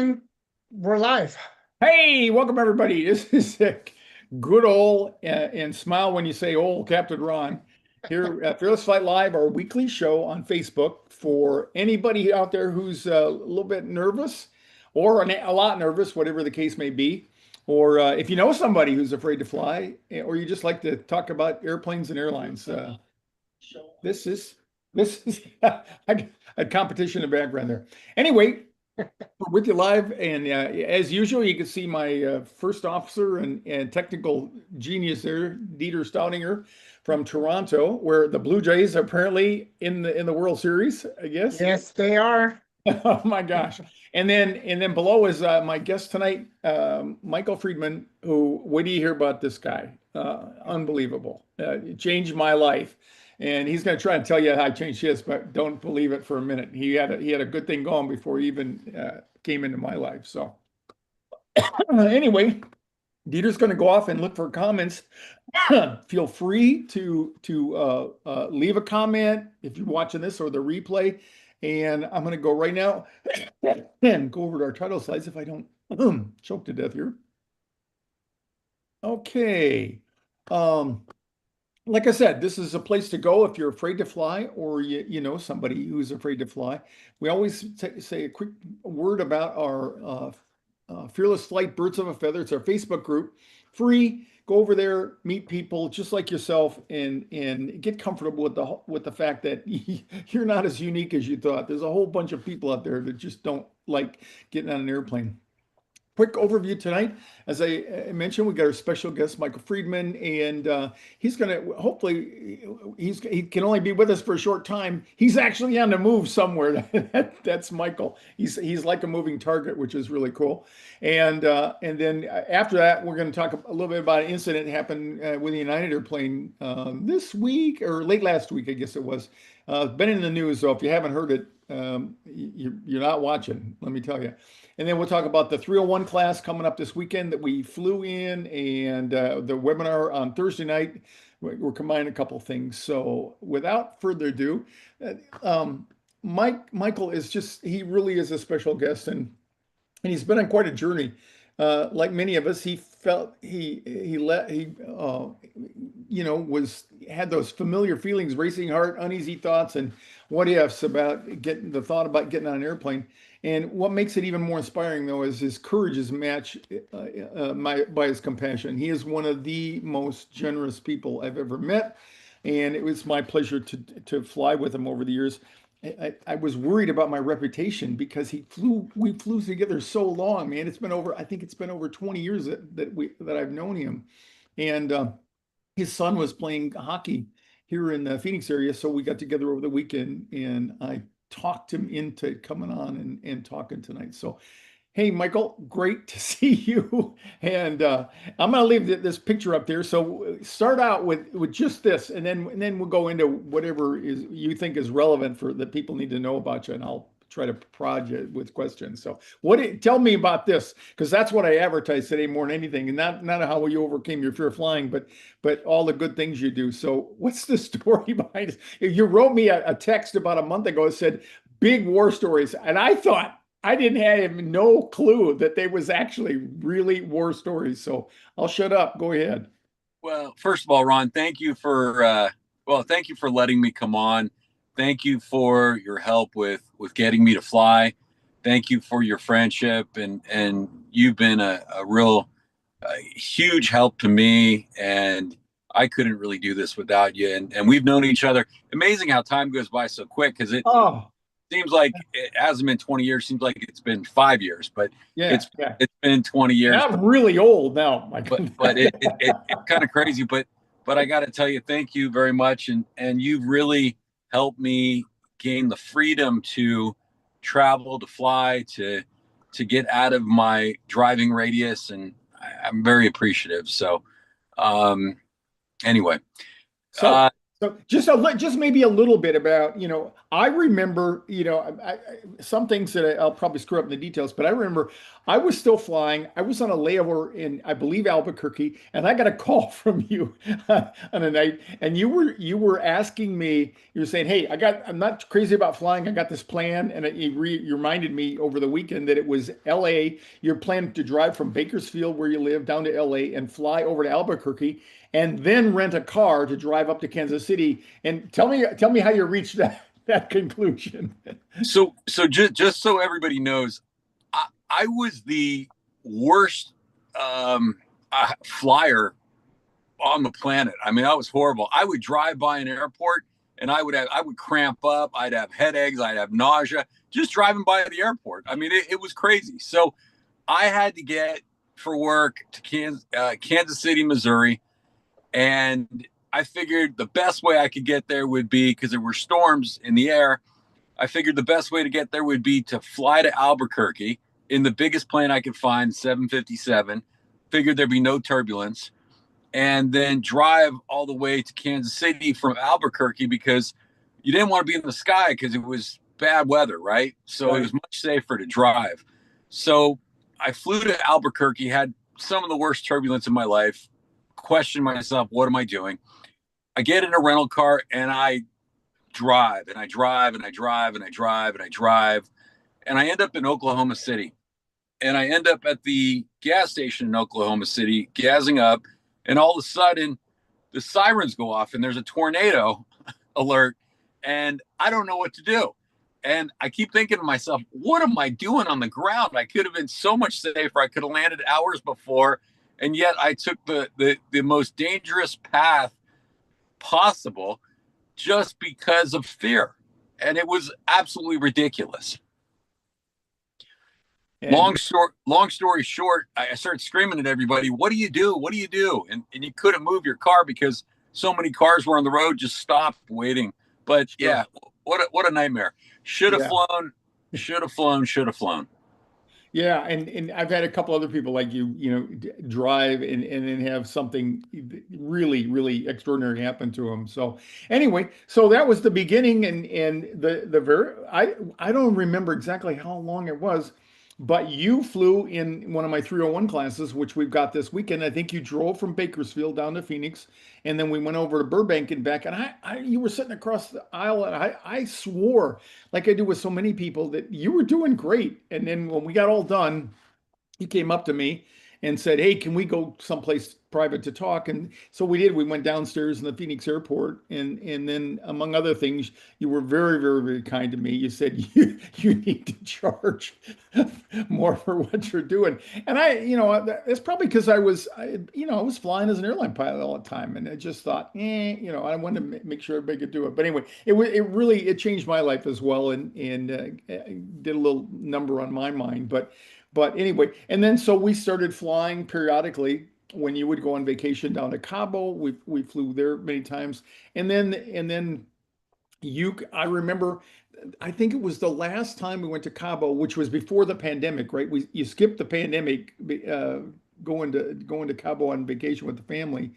And we're live. Hey, welcome everybody. This is good old and smile when you say old Capt Ron here at Fearless Flight Live, our weekly show on Facebook for anybody out there who's a little bit nervous or a lot nervous, whatever the case may be. Or if you know somebody who's afraid to fly, or you just like to talk about airplanes and airlines, this is this is a competition in the background there. Anyway, we're with you live, and as usual, you can see my first officer and technical genius there, Dieter Staudinger from Toronto, where the Blue Jays are apparently in the World Series, I guess. Yes, they are. Oh my gosh! And then below is my guest tonight, Michael Friedman. Who? What do you hear about this guy? Unbelievable! It changed my life. And he's going to try and tell you how I changed his, but don't believe it for a minute. He had a good thing going before he even came into my life. So anyway, Dieter's going to go off and look for comments. Feel free to leave a comment if you're watching this or the replay. And I'm going to go right now and go over to our title slides if I don't choke to death here. Okay. Like I said, this is a place to go if you're afraid to fly or you know somebody who's afraid to fly. We always say a quick word about our Fearless Flight Birds of a Feather. It's our Facebook group. Free. Go over there, meet people just like yourself, and get comfortable with the fact that you're not as unique as you thought. There's a whole bunch of people out there that just don't like getting on an airplane. Quick overview tonight. As I mentioned, we got our special guest, Michael Friedman, and he's going to hopefully he can only be with us for a short time. He's actually on the move somewhere. That's Michael. He's like a moving target, which is really cool. And then after that, we're going to talk a little bit about an incident that happened with the United airplane this week or late last week, I guess it was. Been in the news, so if you haven't heard it, you're not watching. Let me tell you. And then we'll talk about the 301 class coming up this weekend that we flew in, and the webinar on Thursday night. We're combining a couple things. So without further ado, Michael is he really is a special guest, and he's been on quite a journey. Like many of us, he felt had those familiar feelings, racing heart, uneasy thoughts, and what ifs about getting on an airplane. And what makes it even more inspiring, though, is his courage is matched by his compassion. He is one of the most generous people I've ever met, and it was my pleasure to fly with him over the years. I was worried about my reputation because we flew together so long, man. I think it's been over 20 years that I've known him. And his son was playing hockey here in the Phoenix area, so we got together over the weekend, and I talked him into coming on and talking tonight. So, hey, Michael, great to see you. And I'm going to leave this picture up there. So start out with just this, and then we'll go into whatever you think is relevant for that people need to know about you, and I'll try to prod you with questions. So tell me about this, because that's what I advertise today more than anything, and not how you overcame your fear of flying, but all the good things you do. So what's the story behind it? You wrote me a text about a month ago that said big war stories, and I thought I didn't have no clue that they was actually really war stories. So I'll shut up. Go ahead. Well, first of all, Ron, thank you for letting me come on. Thank you for your help with getting me to fly. Thank you for your friendship, and you've been a huge help to me, and I couldn't really do this without you. And we've known each other. Amazing how time goes by so quick, because it seems like it hasn't been 20 years. Seems like it's been 5 years, but it's been 20 years. I'm really old now, but it's kind of crazy. But I got to tell you, thank you very much, and you've really helped me gain the freedom to travel, to fly, to get out of my driving radius, and I'm very appreciative. So, anyway, so So just maybe a little bit about, I remember, some things that I'll probably screw up in the details, but I remember I was still flying. I was on a layover in, I believe, Albuquerque, and I got a call from you on a night, and you were asking me, you were saying, "Hey, I'm not crazy about flying. I got this plan," and you reminded me over the weekend that it was LA. You're planning to drive from Bakersfield, where you live, down to LA and fly over to Albuquerque and then rent a car to drive up to Kansas City. And tell me how you reached that conclusion. So just so everybody knows, I was the worst flyer on the planet. I mean, I was horrible. I would drive by an airport and I would cramp up. I'd have headaches. I'd have nausea just driving by the airport. I mean, it was crazy. So I had to get for work to Kansas City, Missouri. And I figured the best way I could get there would be, because there were storms in the air, I figured the best way to get there would be to fly to Albuquerque in the biggest plane I could find, 757. Figured there'd be no turbulence. And then drive all the way to Kansas City from Albuquerque, because you didn't want to be in the sky because it was bad weather, right? So It was much safer to drive. So I flew to Albuquerque, had some of the worst turbulence in my life, questioned myself, what am I doing? I get in a rental car and I drive and I drive and I drive and I drive and I drive. And I end up in Oklahoma City. And I end up at the gas station in Oklahoma City, gassing up. And all of a sudden, the sirens go off and there's a tornado alert. And I don't know what to do. And I keep thinking to myself, what am I doing on the ground? I could have been so much safer. I could have landed hours before. And yet I took the most dangerous path possible just because of fear. And it was absolutely ridiculous. And Long story short, I started screaming at everybody, what do you do? What do you do? And you couldn't move your car because so many cars were on the road, just stopped waiting. But Sure. Yeah, what a nightmare. Should have Yeah. flown, should have flown, should have flown. Yeah, and I've had a couple other people like drive and then have something really, really extraordinary happen to them. So anyway, so that was the beginning, and the very I don't remember exactly how long it was, but you flew in one of my 301 classes, which we've got this weekend. I think you drove from Bakersfield down to Phoenix, and then we went over to Burbank and back. And you were sitting across the aisle, and I swore, like I do with so many people, that you were doing great. And then when we got all done, he came up to me and said, "Hey, can we go someplace private to talk?" And so we did. We went downstairs in the Phoenix airport, and then among other things, you were very, very, very kind to me. You said you need to charge more for what you're doing, and it's probably because I was flying as an airline pilot all the time, and I just thought, I wanted to make sure everybody could do it. But anyway, it changed my life as well, and did a little number on my mind, But anyway, and then so we started flying periodically when you would go on vacation down to Cabo. We flew there many times, and then I remember, I think it was the last time we went to Cabo, which was before the pandemic, right? You skipped the pandemic, going to Cabo on vacation with the family.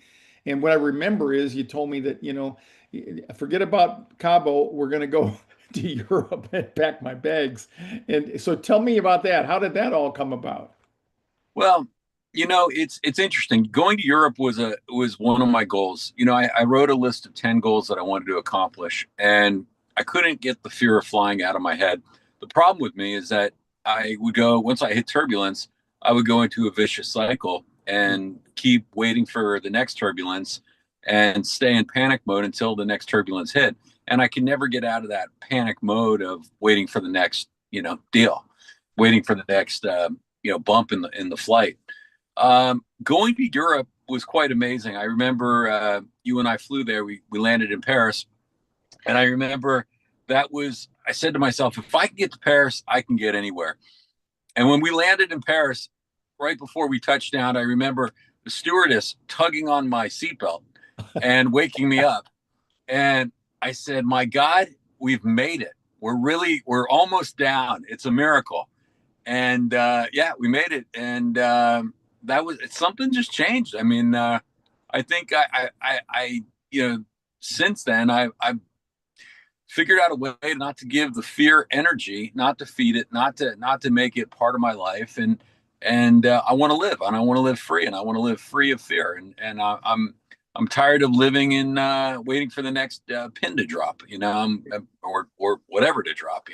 And what I remember is you told me that, forget about Cabo, we're going to go to Europe and pack my bags. And so tell me about that. How did that all come about? Well, it's interesting. Going to Europe was one of my goals. I wrote a list of 10 goals that I wanted to accomplish, and I couldn't get the fear of flying out of my head. The problem with me is that I would go, once I hit turbulence, I would go into a vicious cycle and keep waiting for the next turbulence and stay in panic mode until the next turbulence hit. And I can never get out of that panic mode of waiting for the next, deal, waiting for the next, bump in the flight. Going to Europe was quite amazing. I remember you and I flew there. We landed in Paris, and I remember I said to myself, if I can get to Paris, I can get anywhere. And when we landed in Paris, right before we touched down, I remember the stewardess tugging on my seatbelt and waking me up. And I said, my God, we've made it. We're almost down. It's a miracle. And we made it. And something just changed. I mean, I think I since then, I've figured out a way not to give the fear energy, not to feed it, not to make it part of my life. And I want to live, and I want to live free, and I want to live free of fear. And I'm tired of living in waiting for the next pin to drop, or whatever to drop,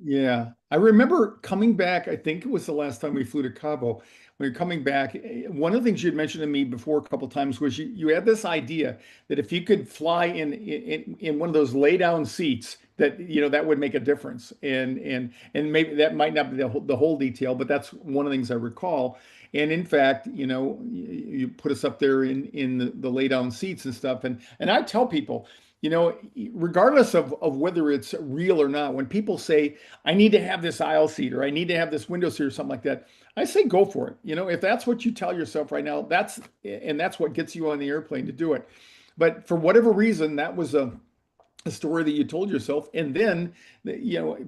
Yeah, I remember coming back. I think it was the last time we flew to Cabo. When you're coming back, one of the things you had mentioned to me before a couple of times was you had this idea that if you could fly in one of those lay down seats, that that would make a difference. And maybe that might not be the whole detail, but that's one of the things I recall. And in fact, you put us up there in the lay down seats and stuff. And I tell people, regardless of whether it's real or not, when people say, I need to have this aisle seat or I need to have this window seat or something like that, I say go for it. If that's what you tell yourself right now, that's what gets you on the airplane to do it. But for whatever reason, that was a story that you told yourself. And then,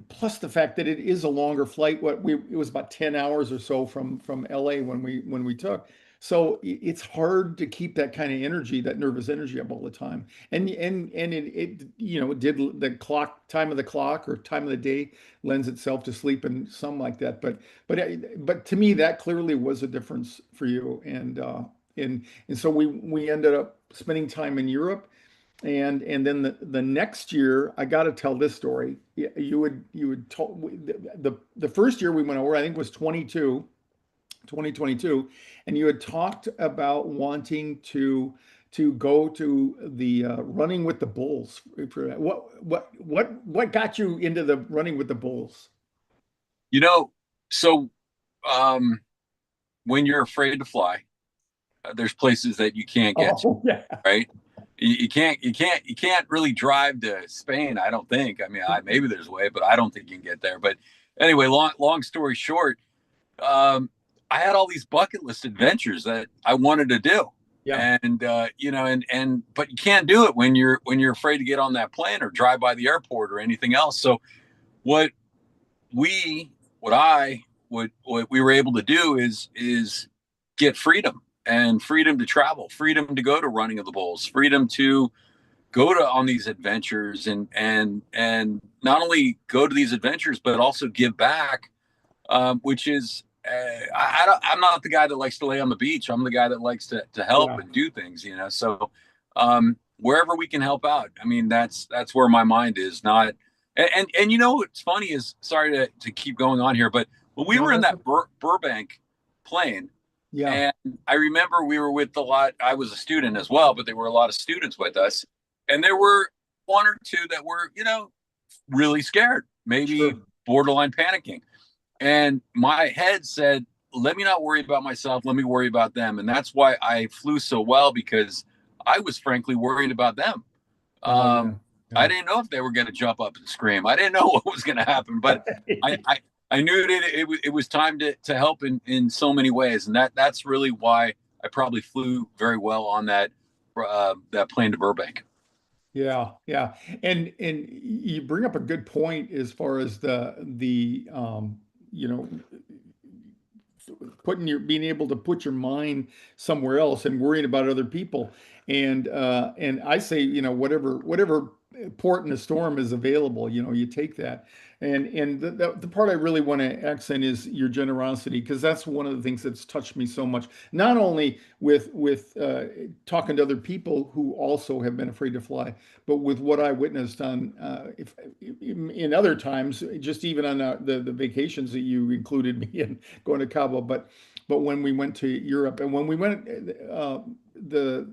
plus the fact that it is a longer flight. It was about 10 hours or so from LA when we took. So it's hard to keep that kind of energy, that nervous energy up all the time. And it did the time of the clock or time of the day lends itself to sleep and some like that. But to me, that clearly was a difference for you. And so we ended up spending time in Europe. And then the next year, I got to tell this story. You would tell the first year we went over, I think was 2022, and you had talked about wanting to go to the running with the bulls. What got you into the running with the bulls? So when you're afraid to fly, there's places that you can't get to, Oh yeah, right? You can't really drive to Spain, I don't think. I mean, maybe there's a way, but I don't think you can get there. But anyway, long story short, I had all these bucket list adventures that I wanted to do. yeah, And but you can't do it when you're afraid to get on that plane or drive by the airport or anything else. So what we what we were able to do is get freedom, and freedom to travel, freedom to go to running of the bulls, freedom to go to on these adventures, and not only go to these adventures but also give back, which is I'm not the guy that likes to lay on the beach. I'm the guy that likes to help yeah. and do things, so wherever we can help out, I mean, that's where my mind is. Not and what's funny is, sorry to keep going on here, but when we No, were in that's that Burbank plane, yeah, and I remember we were with I was a student as well, but there were a lot of students with us, and there were one or two that were really scared, maybe sure. borderline panicking. And my head said, let me not worry about myself. Let me worry about them. And that's why I flew so well, because I was frankly worried about them. Oh yeah, I yeah. didn't know if they were going to jump up and scream. I didn't know what was going to happen, but I knew that it was time to help in so many ways. And that's really why I probably flew very well on that plane to Burbank. Yeah, yeah. And you bring up a good point as far as the you know being able to put your mind somewhere else and worrying about other people. And I say, whatever port in a storm is available, you take that. And the part I really want to accent is your generosity, because that's one of the things that's touched me so much. Not only with talking to other people who also have been afraid to fly, but with what I witnessed on if in other times, just even on the vacations that you included me in going to Cabo, but when we went to Europe, and when we went the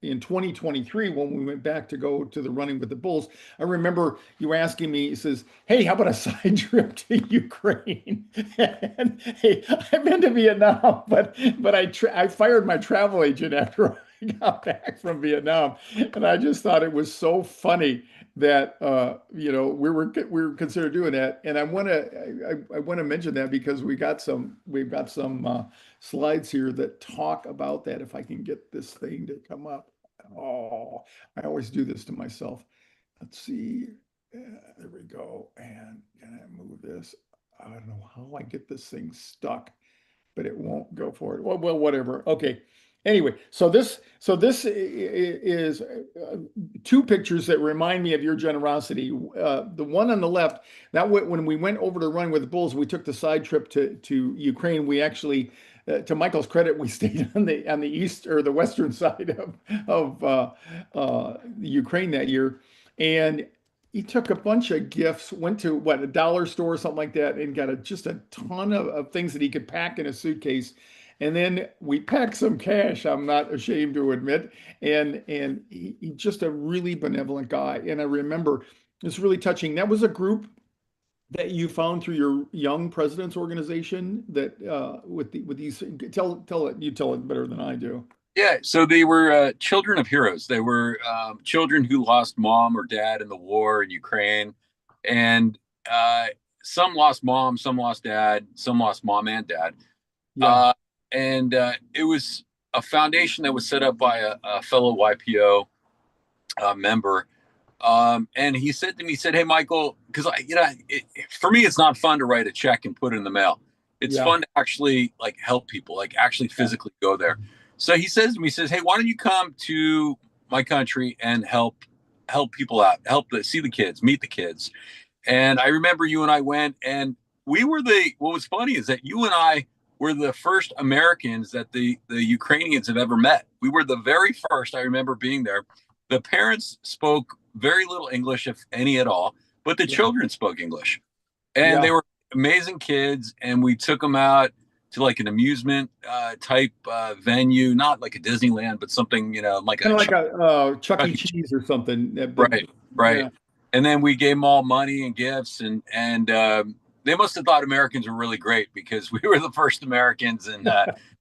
in 2023, when we went back to go to the running with the bulls, I remember you asking me, he says, hey, how about a side trip to Ukraine? And hey, I've been to Vietnam, but I fired my travel agent after I got back from Vietnam. And I just thought it was so funny that we were considered doing that. And I want to mention that because we've got some slides here that talk about that. If I can get this thing to come up. Oh, I always do this to myself. Let's see. There we go. And can I move this? I don't know how I get this thing stuck, but it won't go for it. Well, whatever. Okay. Anyway, is two pictures that remind me of your generosity. The one on the left, when we went over to run with the Bulls, we took the side trip to Ukraine. We actually, to Michael's credit, we stayed on the east or the western side of Ukraine that year, and he took a bunch of gifts. Went to what, a dollar store or something like that, and got just a ton of things that he could pack in a suitcase. And then we packed some cash, I'm not ashamed to admit. And he just a really benevolent guy. And I remember it's really touching. That was a group that you found through your Young Presidents organization that with these you tell it better than I do. Yeah, so they were children of heroes. They were children who lost mom or dad in the war in Ukraine, and some lost mom, some lost dad, some lost mom and dad. Yeah. And it was a foundation that was set up by a fellow YPO member. And he said to me, he said, "Hey, Michael, because for me, it's not fun to write a check and put it in the mail. It's fun to actually like help people, like actually physically go there." So he says to me, he says, "Hey, why don't you come to my country and help people out, see the kids, meet the kids." And I remember you and I went, and what was funny is that you and I were the first Americans that the Ukrainians have ever met. We were the very first. I remember being there. The parents spoke very little English, if any at all, but the children spoke English. And they were amazing kids. And we took them out to like an amusement type venue, not like a Disneyland, but something, like kind of like a Chuck E. Cheese or something. Right. Yeah. And then we gave them all money and gifts, and they must have thought Americans were really great because we were the first Americans, and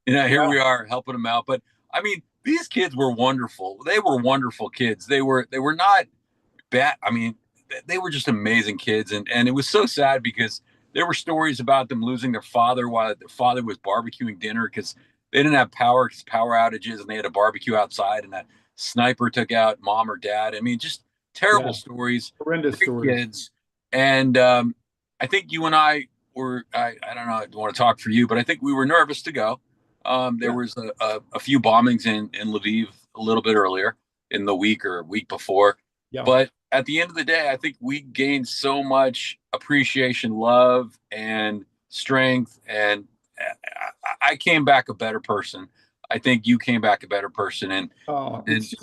here we are helping them out. But I mean, these kids were wonderful. They were wonderful kids. They were not bad. I mean, they were just amazing kids, and it was so sad because there were stories about them losing their father while their father was barbecuing dinner because they didn't have power outages, and they had a barbecue outside, and a sniper took out mom or dad. I mean, just terrible stories, horrendous stories. Kids, and I think you and I were, I don't know, I don't want to talk for you, but I think we were nervous to go. There was a few bombings in Lviv a little bit earlier in the week before. Yeah. But at the end of the day, I think we gained so much appreciation, love, and strength. And I came back a better person. I think you came back a better person. And it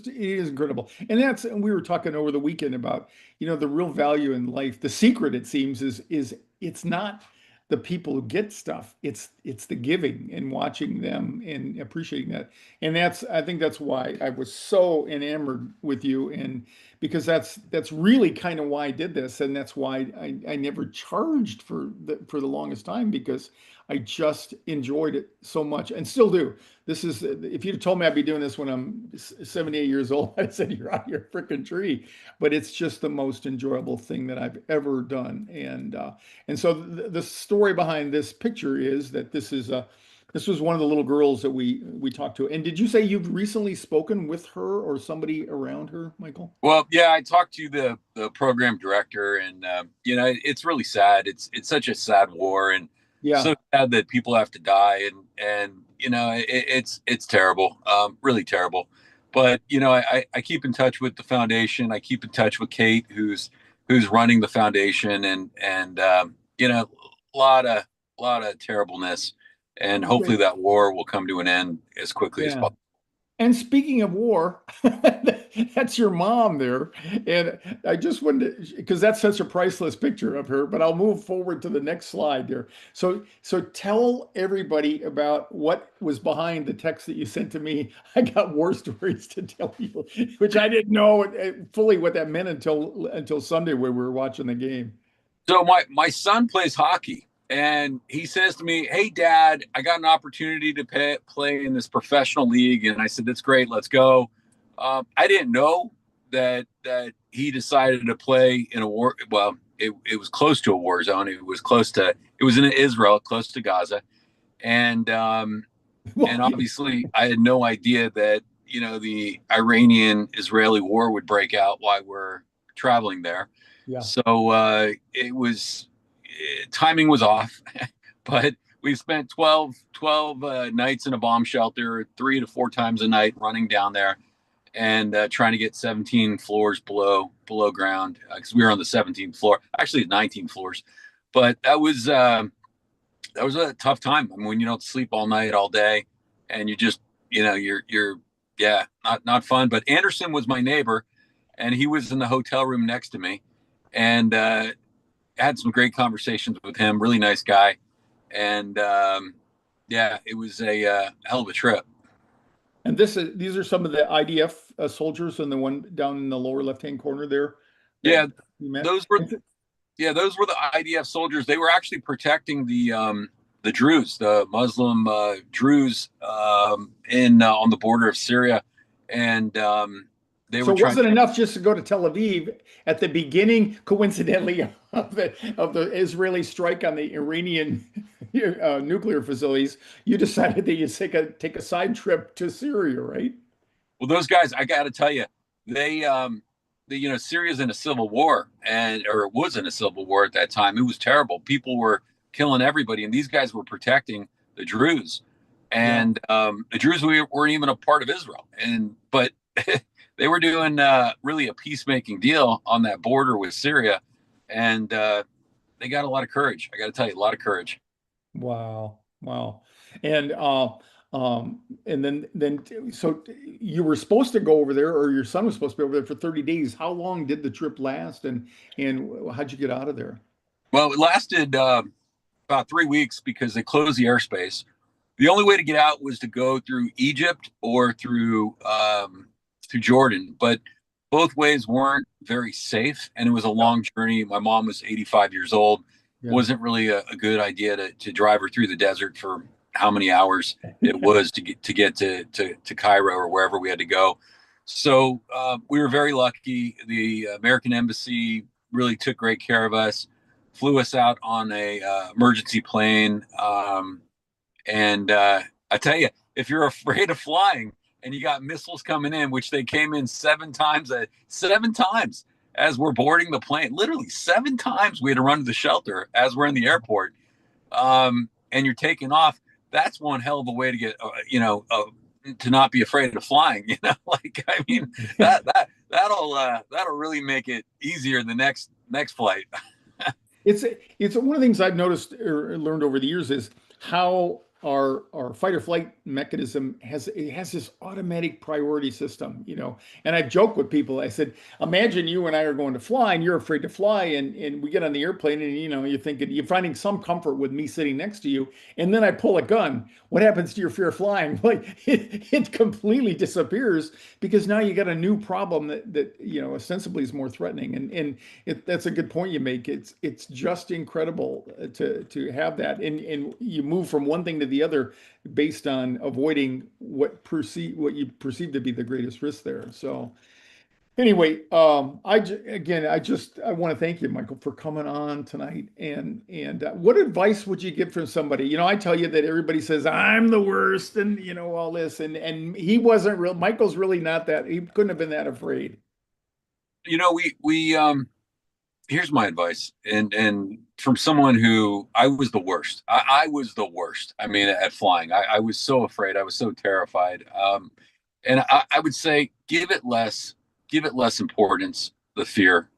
is incredible. And we were talking over the weekend about, the real value in life. The secret, it seems, is it's not the people who get stuff. It's the giving and watching them and appreciating that. And I think that's why I was so enamored with you, and because that's really kind of why I did this, and that's why I never charged for the longest time, because I just enjoyed it so much and still do. This is, if you'd told me I'd be doing this when I'm 78 years old, I'd said you're out of your freaking tree. But it's just the most enjoyable thing that I've ever done. And so the story behind this picture is that this was one of the little girls that we talked to. And did you say you've recently spoken with her or somebody around her, Michael? Well, yeah, I talked to the program director, and it's really sad. It's such a sad war, and so sad that people have to die, and it's terrible, really terrible. But I keep in touch with the foundation. I keep in touch with Kate, who's running the foundation, and a lot of terribleness, and hopefully that war will come to an end as quickly as possible. And speaking of war, that's your mom there. And I just wanted to, because that's such a priceless picture of her, but I'll move forward to the next slide there. So tell everybody about what was behind the text that you sent to me. I got war stories to tell you, which I didn't know fully what that meant until Sunday when we were watching the game. So my son plays hockey. And he says to me, "Hey, Dad, I got an opportunity to play in this professional league." And I said, "That's great. Let's go." I didn't know that he decided to play in a war. Well, it was close to a war zone. It was in Israel, close to Gaza. And obviously I had no idea that, the Iranian-Israeli war would break out while we're traveling there. Yeah. So timing was off, but we spent 12 nights in a bomb shelter, 3 to 4 times a night running down there and trying to get 17 floors below ground because we were on the 17th floor, actually 19 floors. But that was a tough time. I mean, when you don't sleep all night, all day, and you just, you're not fun. But Anderson was my neighbor, and he was in the hotel room next to me, and had some great conversations with him. Really nice guy, and it was a hell of a trip. And these are some of the IDF soldiers, and the one down in the lower left-hand corner there. Yeah, those were the IDF soldiers. They were actually protecting the Druze, the Muslim Druze, on the border of Syria, and they were. So it wasn't enough just to go to Tel Aviv at the beginning, coincidentally, of the Israeli strike on the Iranian nuclear facilities. You decided that you take a side trip to Syria, right? Well, those guys, I got to tell you, Syria's in a civil war, or it was in a civil war at that time. It was terrible. People were killing everybody, and these guys were protecting the Druze, and the Druze weren't even a part of Israel, but they were doing really a peacemaking deal on that border with Syria, and they got a lot of courage. I got to tell you, a lot of courage. Wow. And so you were supposed to go over there, or your son was supposed to be over there for 30 days. How long did the trip last, and how'd you get out of there? Well, it lasted about 3 weeks because they closed the airspace. The only way to get out was to go through Egypt or through Jordan, but both ways weren't very safe, and it was a long journey. My mom was 85 years old. Yeah. Wasn't really a good idea to drive her through the desert for how many hours it was to get to Cairo or wherever we had to go. So we were very lucky. The American Embassy really took great care of us, flew us out on a emergency plane. And I tell you, if you're afraid of flying and you got missiles coming in, which they came in 7 times as we're boarding the plane, literally 7 times we had to run to the shelter as we're in the airport, and you're taking off. That's one hell of a way to get, to not be afraid of flying. That'll really make it easier the next flight. It's one of the things I've noticed or learned over the years is how our fight or flight mechanism has this automatic priority system, and I've joked with people. I said, imagine you and I are going to fly and you're afraid to fly, and we get on the airplane and you're thinking, you're finding some comfort with me sitting next to you, and then I pull a gun. What happens to your fear of flying? Like it completely disappears, because now you got a new problem that ostensibly is more threatening, and that's a good point you make. It's just incredible to have that, and you move from one thing to the other based on avoiding what you perceive to be the greatest risk there. So anyway, I want to thank you, Michael, for coming on tonight. And what advice would you give for somebody? I tell you that everybody says I'm the worst, and all this, and he wasn't real. Michael's really not that. He couldn't have been that afraid. Here's my advice, and from someone who I was the worst. I was the worst. I mean, at flying, I was so afraid. I was so terrified. And I would say, give it less importance. The fear,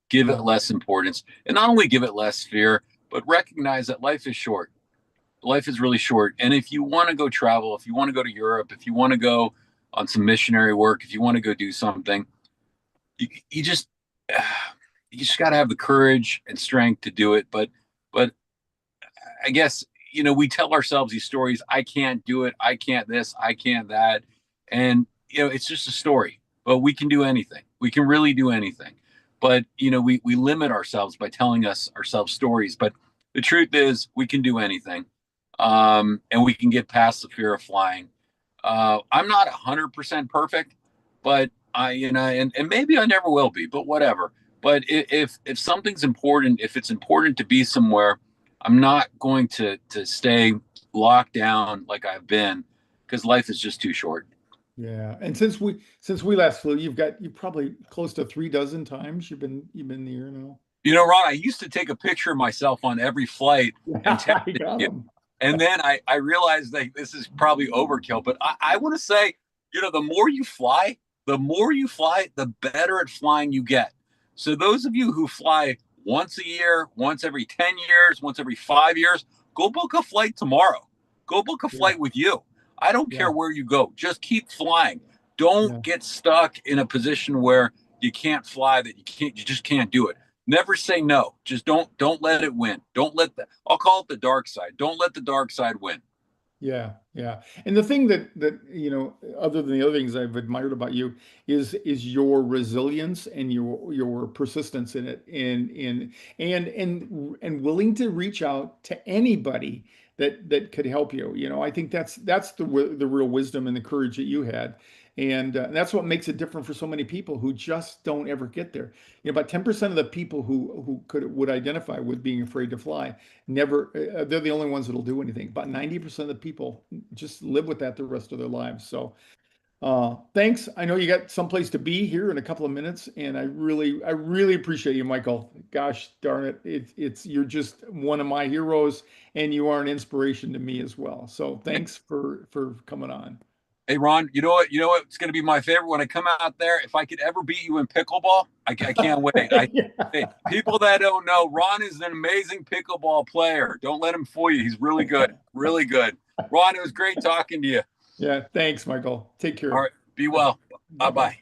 give it less importance, and not only give it less fear, but recognize that life is short. Life is really short, and if you want to go travel, if you want to go to Europe, if you want to go on some missionary work, if you want to go do something, you just got to have the courage and strength to do it. But I guess, we tell ourselves these stories. I can't do it. I can't this, I can't that. And, it's just a story, but we can do anything. We can really do anything. But, we limit ourselves by telling ourselves stories. But the truth is we can do anything. And we can get past the fear of flying. I'm not 100% perfect, but and maybe I never will be, but whatever. But if something's important, if it's important to be somewhere, I'm not going to stay locked down like I've been, because life is just too short. Yeah, and since we last flew, you're probably close to 36 times you've been in the air now. Ron, I used to take a picture of myself on every flight and tag you. And then I realized that this is probably overkill, but I want to say, the more you fly, the better at flying you get. So those of you who fly once a year, once every 10 years, once every 5 years, go book a flight tomorrow. Go book a flight with you. I don't care where you go. Just keep flying. Don't get stuck in a position where you can't fly, you just can't do it. Never say no. Just don't let it win. I'll call it the dark side. Don't let the dark side win. Yeah, yeah. And the thing that other than the other things I've admired about you is your resilience and your persistence in it, and willing to reach out to anybody that could help you. I think that's the real wisdom and the courage that you had. And that's what makes it different for so many people who just don't ever get there. About 10% of the people who would identify with being afraid to fly never, they're the only ones that'll do anything. About 90% of the people just live with that the rest of their lives. So thanks. I know you got someplace to be here in a couple of minutes, and I really appreciate you, Michael. Gosh darn it. You're just one of my heroes, and you are an inspiration to me as well. So thanks for coming on. Hey, Ron, you know what? It's going to be my favorite when I come out there. If I could ever beat you in pickleball, I can't wait. Hey, people that don't know, Ron is an amazing pickleball player. Don't let him fool you. He's really good. Really good. Ron, it was great talking to you. Yeah, thanks, Michael. Take care. All right. Be well. Bye-bye.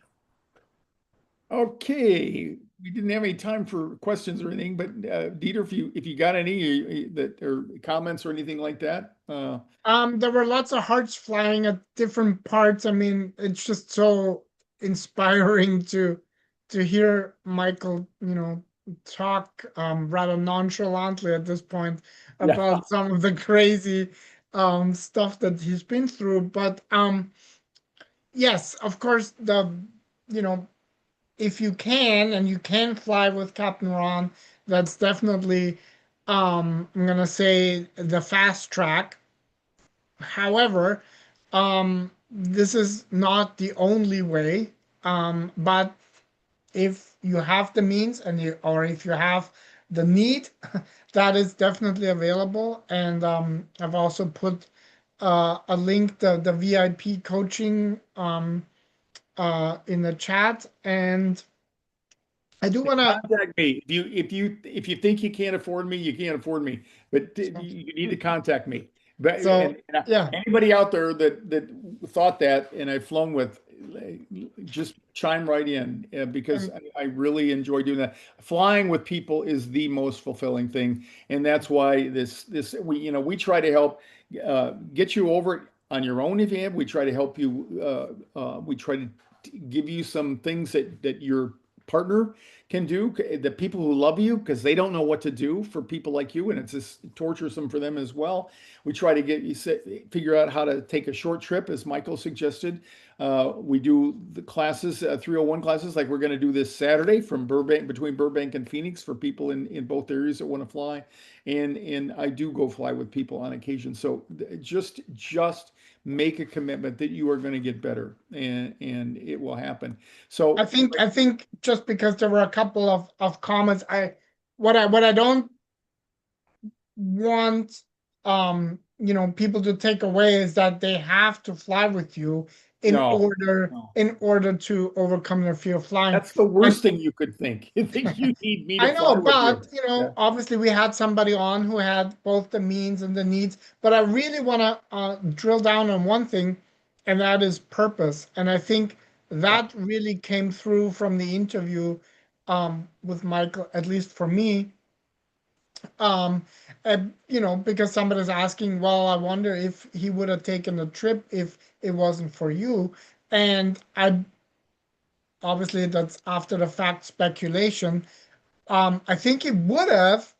Okay. We didn't have any time for questions or anything, but Dieter, if you got any that or comments or anything like that. There were lots of hearts flying at different parts. I mean, it's just so inspiring to hear Michael, talk rather nonchalantly at this point about some of the crazy stuff that he's been through. But yes, of course, if you can and you can fly with Capt Ron, that's definitely I'm gonna say the fast track. However, this is not the only way. But if you have the means or if you have the need, that is definitely available. And I've also put a link, the VIP coaching in the chat. And I do want to contact me if you think you can't afford me, you can't afford me, but you need to contact me. But anybody out there that thought that and I've flown with, just chime right in because I really enjoy doing that. Flying with people is the most fulfilling thing, and that's why we try to help get you over it on your own if you have. We try to help you. We try to give you some things that your partner can do, the people who love you, because they don't know what to do for people like you, and it's just torturesome for them as well. We try to get you figure out how to take a short trip, as Michael suggested. We do the classes, 301 classes, like we're going to do this Saturday from between Burbank and Phoenix for people in both areas that want to fly, and I do go fly with people on occasion. So just make a commitment that you are going to get better, and it will happen. So I think just because there were a couple of comments, what I don't want people to take away is that they have to fly with you in order to overcome their fear of flying. That's the worst thing you could think. You think you need me to fly with you. But obviously we had somebody on who had both the means and the needs. But I really want to drill down on one thing, and that is purpose. And I think that really came through from the interview with Michael, at least for me. Because somebody's asking, well, I wonder if he would have taken the trip if it wasn't for you. And obviously that's after the fact speculation. I think he would have.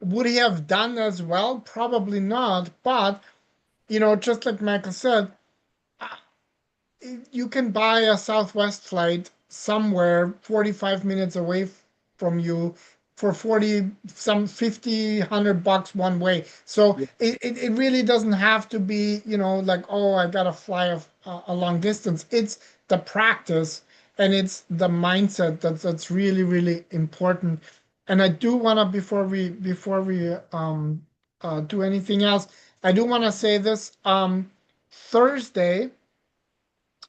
Would he have done as well? Probably not. But, just like Michael said, you can buy a Southwest flight somewhere 45 minutes away from you for 50, $100 one way. So it really doesn't have to be, like, oh, I got to fly a long distance. It's the practice and it's the mindset that's really, really important. And I do want to, before we do anything else, I do want to say this. Thursday,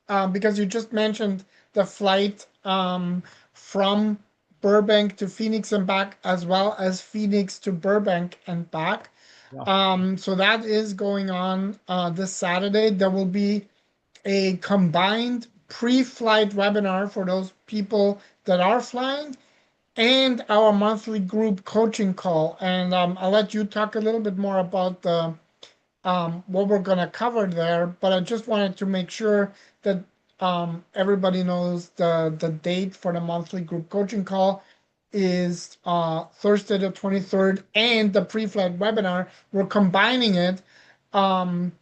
because you just mentioned the flight from Burbank to Phoenix and back, as well as Phoenix to Burbank and back. Yeah. So that is going on this Saturday. There will be a combined pre-flight webinar for those people that are flying and our monthly group coaching call. And I'll let you talk a little bit more about the what we're going to cover there, but I just wanted to make sure that everybody knows the date for the monthly group coaching call is Thursday the 23rd, and the pre-flight webinar. We're combining it um,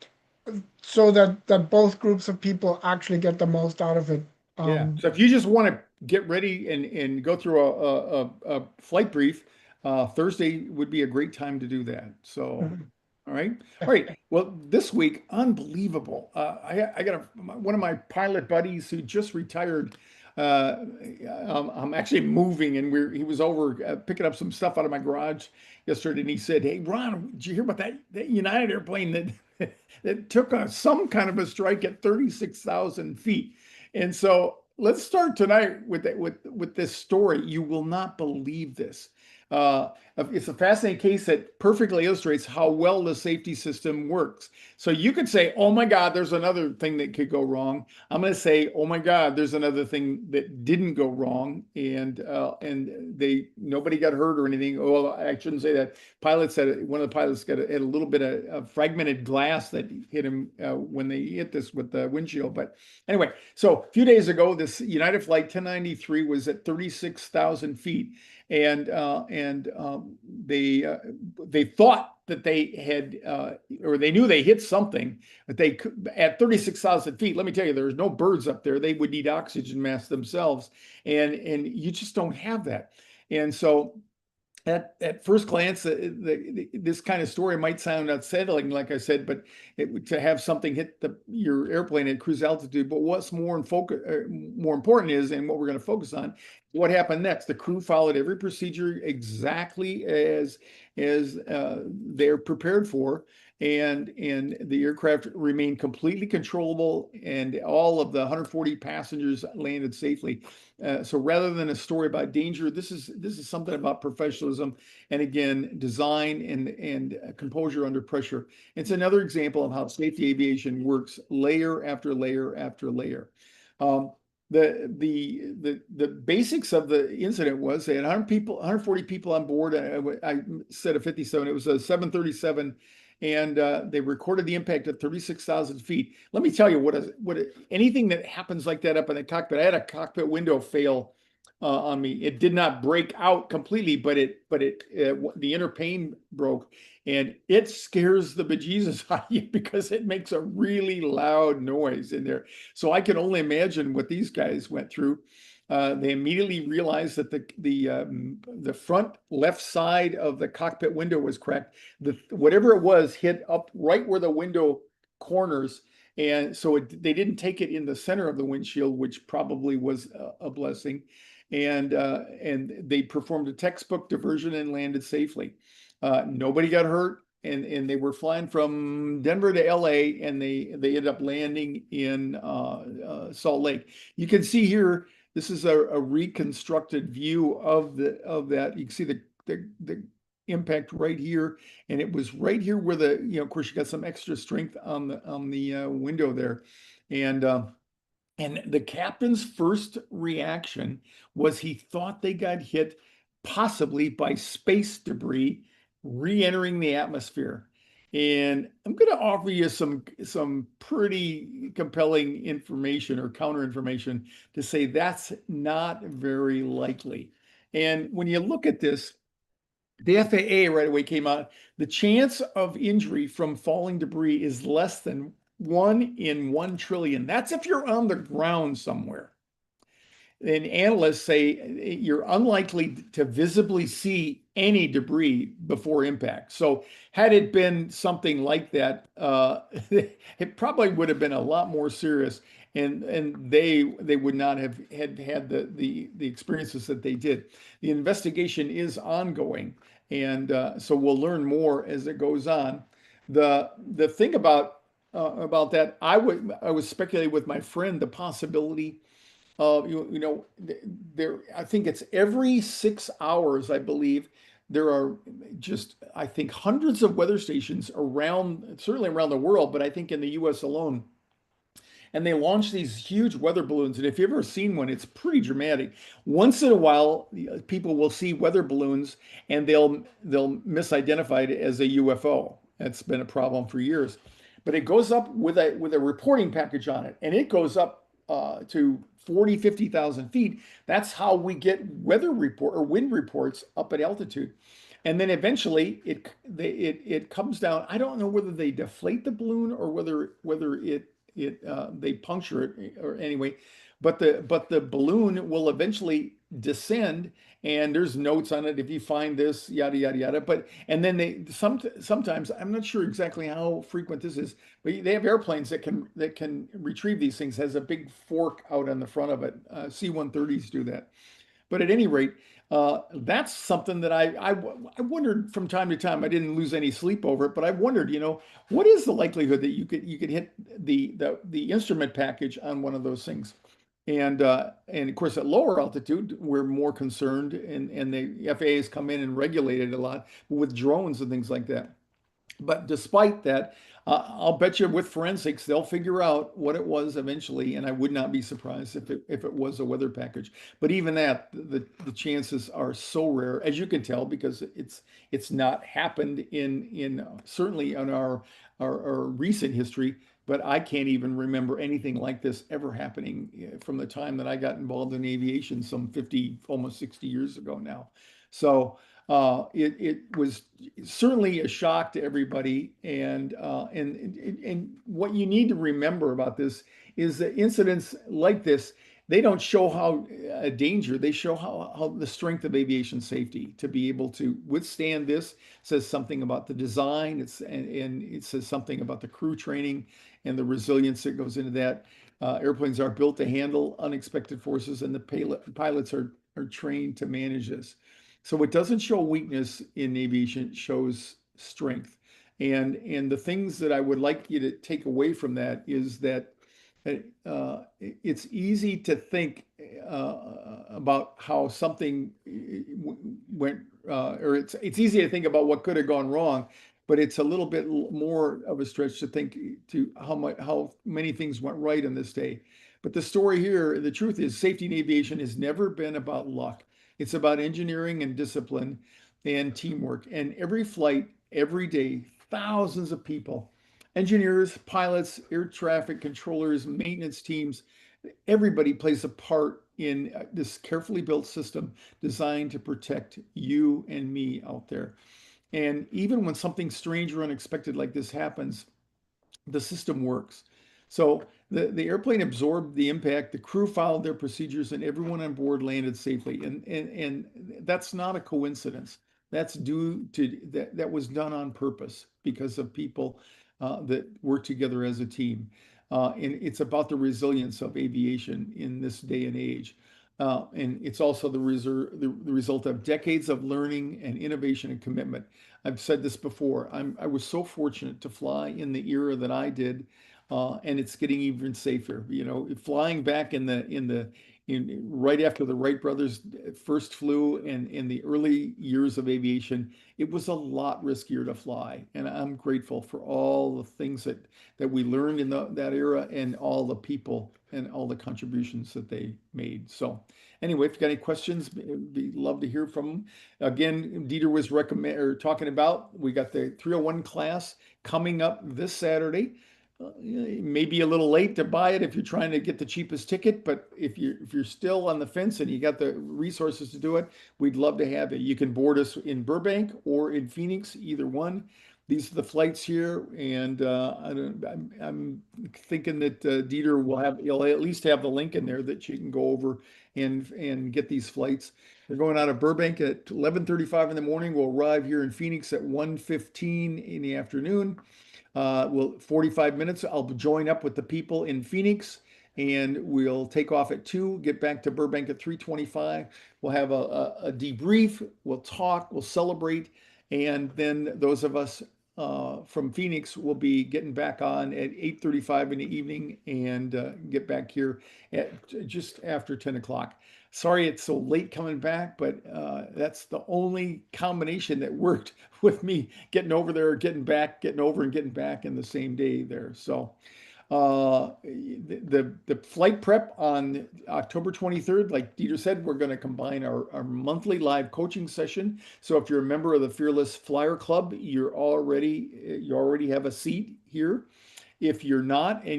so that both groups of people actually get the most out of it. Yeah. So if you just want to get ready and go through a flight brief, Thursday would be a great time to do that. So, all right. All right. Well, this week, unbelievable. I got one of my pilot buddies who just retired. I'm actually moving, and he was over picking up some stuff out of my garage yesterday, and he said, "Hey, Ron, did you hear about that United airplane that took some kind of a strike at 36,000 feet?" And so let's start tonight with this story. You will not believe this. It's a fascinating case that perfectly illustrates how well the safety system works. So you could say, "Oh my God, there's another thing that could go wrong." I'm going to say, "Oh my God, there's another thing that didn't go wrong," and nobody got hurt or anything. Well, I shouldn't say that. One of the pilots had a little bit of fragmented glass that hit him when they hit this with the windshield. But anyway, so a few days ago, this United Flight 1093 was at 36,000 feet. And they thought that they had, or they knew they hit something, but they at 36,000 feet. Let me tell you, there's no birds up there. They would need oxygen masks themselves, and you just don't have that. And so, at first glance, this kind of story might sound unsettling, like I said, but to have something hit your airplane at cruise altitude. But what's more important is, and what we're going to focus on, what happened next. The crew followed every procedure exactly as they're prepared for, and the aircraft remained completely controllable, and all of the 140 passengers landed safely. So rather than a story about danger, this is something about professionalism, and again, design and composure under pressure. It's another example of how safety aviation works, layer after layer after layer. The basics of the incident was they had 140 people on board. I said a 57. It was a 737. And they recorded the impact at 36,000 feet. Let me tell you anything that happens like that up in the cockpit. I had a cockpit window fail on me. It did not break out completely, but the inner pane broke, and it scares the bejesus out of you because it makes a really loud noise in there. So I can only imagine what these guys went through. They immediately realized that the front left side of the cockpit window was cracked. Whatever it was hit up right where the window corners, and so they didn't take it in the center of the windshield, which probably was a blessing. And they performed a textbook diversion and landed safely. Nobody got hurt. And they were flying from Denver to LA, and they ended up landing in Salt Lake. You can see here, this is a reconstructed view of that. You can see the impact right here, and it was right here where of course, you got some extra strength on the window there, and the captain's first reaction was he thought they got hit possibly by space debris re-entering the atmosphere. And I'm going to offer you some pretty compelling information or counter information to say that's not very likely. And when you look at this, the FAA right away came out, the chance of injury from falling debris is less than 1 in 1 trillion. That's if you're on the ground somewhere. And analysts say you're unlikely to visibly see any debris before impact. So had it been something like that, it probably would have been a lot more serious, and they would not have had the experiences that they did. The investigation is ongoing, and so we'll learn more as it goes on. The thing about that, I was speculating with my friend the possibility of there. I think it's every 6 hours, I believe. There are just, I think, hundreds of weather stations around, certainly around the world, but I think in the U.S. alone, and they launch these huge weather balloons. And if you've ever seen one, it's pretty dramatic. Once in a while, people will see weather balloons and they'll misidentify it as a UFO. That's been a problem for years. But it goes up with a reporting package on it, and it goes up to 40, 50,000 feet. That's how we get weather report or wind reports up at altitude. And then eventually it comes down. I don't know whether they deflate the balloon or whether they puncture it or anyway, but the balloon will eventually descend, and there's notes on it if you find this, yada yada yada. But and then sometimes, I'm not sure exactly how frequent this is, but they have airplanes that can retrieve these things. Has a big fork out on the front of it. C-130s do that. But at any rate, that's something that I wondered from time to time. I didn't lose any sleep over it, but I wondered, what is the likelihood that you could hit the instrument package on one of those things? And of course, at lower altitude, we're more concerned, and the FAA has come in and regulated a lot with drones and things like that. But despite that, I'll bet you with forensics, they'll figure out what it was eventually, and I would not be surprised if it was a weather package. But even that, the chances are so rare, as you can tell, because it's not happened in certainly in our recent history. But I can't even remember anything like this ever happening from the time that I got involved in aviation some 50, almost 60 years ago now. So it was certainly a shock to everybody, and what you need to remember about this is that incidents like this, they don't show how a danger, they show how the strength of aviation safety to be able to withstand this. Says something about the design, and it says something about the crew training and the resilience that goes into that. Airplanes are built to handle unexpected forces, and the pilots are trained to manage this. So it doesn't show weakness in aviation, it shows strength. And the things that I would like you to take away from that is that it's easy to think about how something went, or it's easy to think about what could have gone wrong, but it's a little bit more of a stretch to think to how many things went right on this day. But the story here, the truth is, safety in aviation has never been about luck. It's about engineering and discipline and teamwork. And every flight, every day, thousands of people, engineers, pilots, air traffic controllers, maintenance teams, everybody plays a part in this carefully built system designed to protect you and me out there. And even when something strange or unexpected like this happens, the system works. So the airplane absorbed the impact, the crew followed their procedures, and everyone on board landed safely. And that's not a coincidence. That's due to that was done on purpose because of people that work together as a team. And it's about the resilience of aviation in this day and age. And it's also the result of decades of learning and innovation and commitment. I've said this before. I was so fortunate to fly in the era that I did, and it's getting even safer. Flying back in right after the Wright brothers first flew, and in the early years of aviation, it was a lot riskier to fly. And I'm grateful for all the things that we learned in that era, and all the people and all the contributions that they made. So anyway, if you got any questions, we'd love to hear from them. Again, Dieter was talking about, we got the 301 class coming up this Saturday. Maybe a little late to buy it if you're trying to get the cheapest ticket, but if you're still on the fence and you got the resources to do it, we'd love to have you. You can board us in Burbank or in Phoenix, either one. These are the flights here, and I'm thinking that Dieter he'll at least have the link in there that you can go over and get these flights. We're going out of Burbank at 11:35 in the morning. We'll arrive here in Phoenix at 1:15 in the afternoon. 45 minutes. I'll join up with the people in Phoenix, and we'll take off at 2, get back to Burbank at 3:25. We'll have a debrief. We'll talk. We'll celebrate. And then those of us from Phoenix will be getting back on at 8:35 in the evening and get back here at just after 10 o'clock. Sorry it's so late coming back, but that's the only combination that worked with me getting over there, getting back, getting over and getting back in the same day there. So the flight prep on October 23rd, like Dieter said, we're going to combine our monthly live coaching session. So if you're a member of the Fearless Flyer Club, you already have a seat here. If you're not, but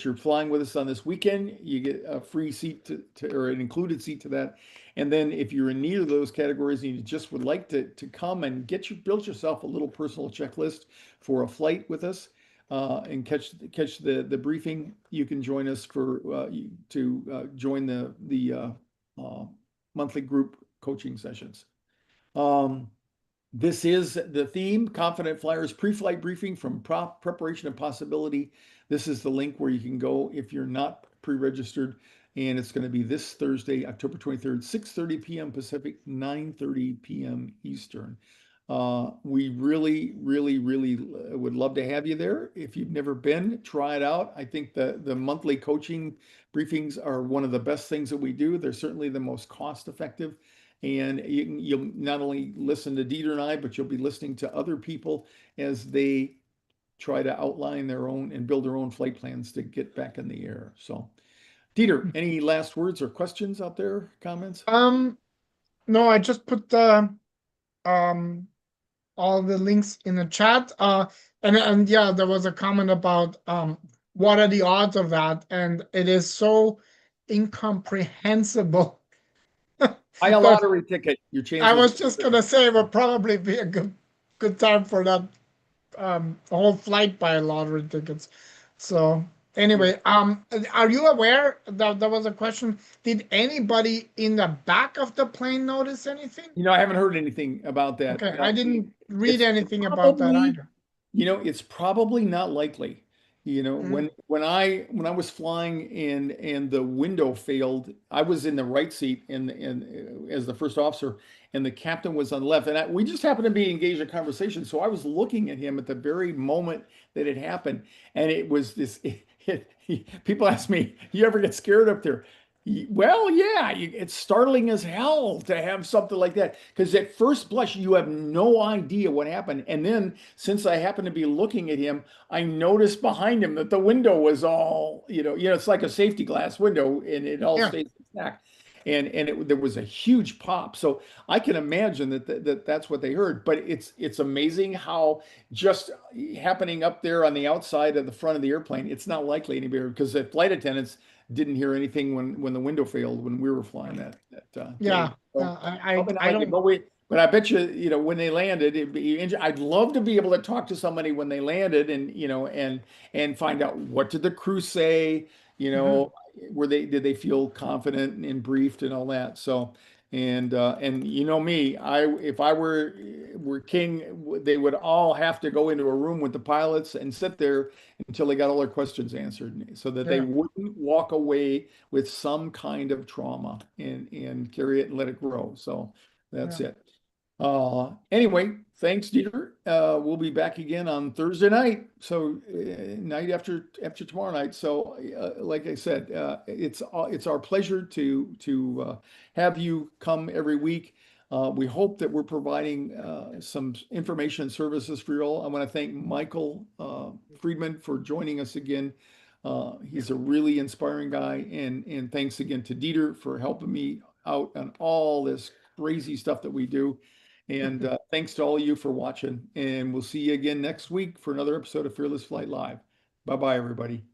you're flying with us on this weekend, you get a free seat or an included seat to that. And then if you're in neither of those categories and you just would like to come and build yourself a little personal checklist for a flight with us, and catch the briefing, you can join us to join the monthly group coaching sessions. This is the theme, Confident Flyers Pre-Flight Briefing from Preparation and Possibility. This is the link where you can go if you're not pre-registered, and it's going to be this Thursday, October 23rd, 6:30 p.m. Pacific, 9:30 p.m. Eastern. We really would love to have you there. If you've never been, try it out. I think the monthly coaching briefings are one of the best things that we do. They're certainly the most cost effective. And you'll not only listen to Dieter and I, but you'll be listening to other people as they try to outline their own and build their own flight plans to get back in the air. So, Dieter, any last words or questions out there, comments? No, I just put all the links in the chat. And yeah, there was a comment about what are the odds of that, and it is so incomprehensible. Buy a lottery ticket. Your chances. I was just gonna say it would probably be a good time for that whole flight buy lottery tickets. So anyway, are you aware that there was a question? Did anybody in the back of the plane notice anything? I haven't heard anything about that. Okay, I didn't read anything about that either. It's probably not likely. When I was flying and the window failed, I was in the right seat and as the first officer, and the captain was on the left, and we just happened to be engaged in conversation. So I was looking at him at the very moment that it happened, and it was this. People ask me, "You ever get scared up there?" Well, yeah, it's startling as hell to have something like that, because at first blush, you have no idea what happened. And then since I happened to be looking at him, I noticed behind him that the window was all, it's like a safety glass window and it all stays intact. And there was a huge pop. So I can imagine that's what they heard. But it's amazing how just happening up there on the outside of the front of the airplane, it's not likely anybody, because the flight attendants didn't hear anything when the window failed when we were flying that yeah. So, I don't. But I bet you, when they landed, I'd love to be able to talk to somebody when they landed and find out, what did the crew say, did they feel confident and briefed and all that. So, and me, if I were king, they would all have to go into a room with the pilots and sit there until they got all their questions answered, so that they wouldn't walk away with some kind of trauma and carry it and let it grow. So that's it. Anyway, thanks, Dieter. We'll be back again on Thursday night. So night after tomorrow night. So like I said, it's our pleasure to have you come every week. We hope that we're providing some information and services for you all. I want to thank Michael Friedman for joining us again. He's a really inspiring guy, and thanks again to Dieter for helping me out on all this crazy stuff that we do. And thanks to all of you for watching, and we'll see you again next week for another episode of Fearless Flight Live. Bye-bye, everybody.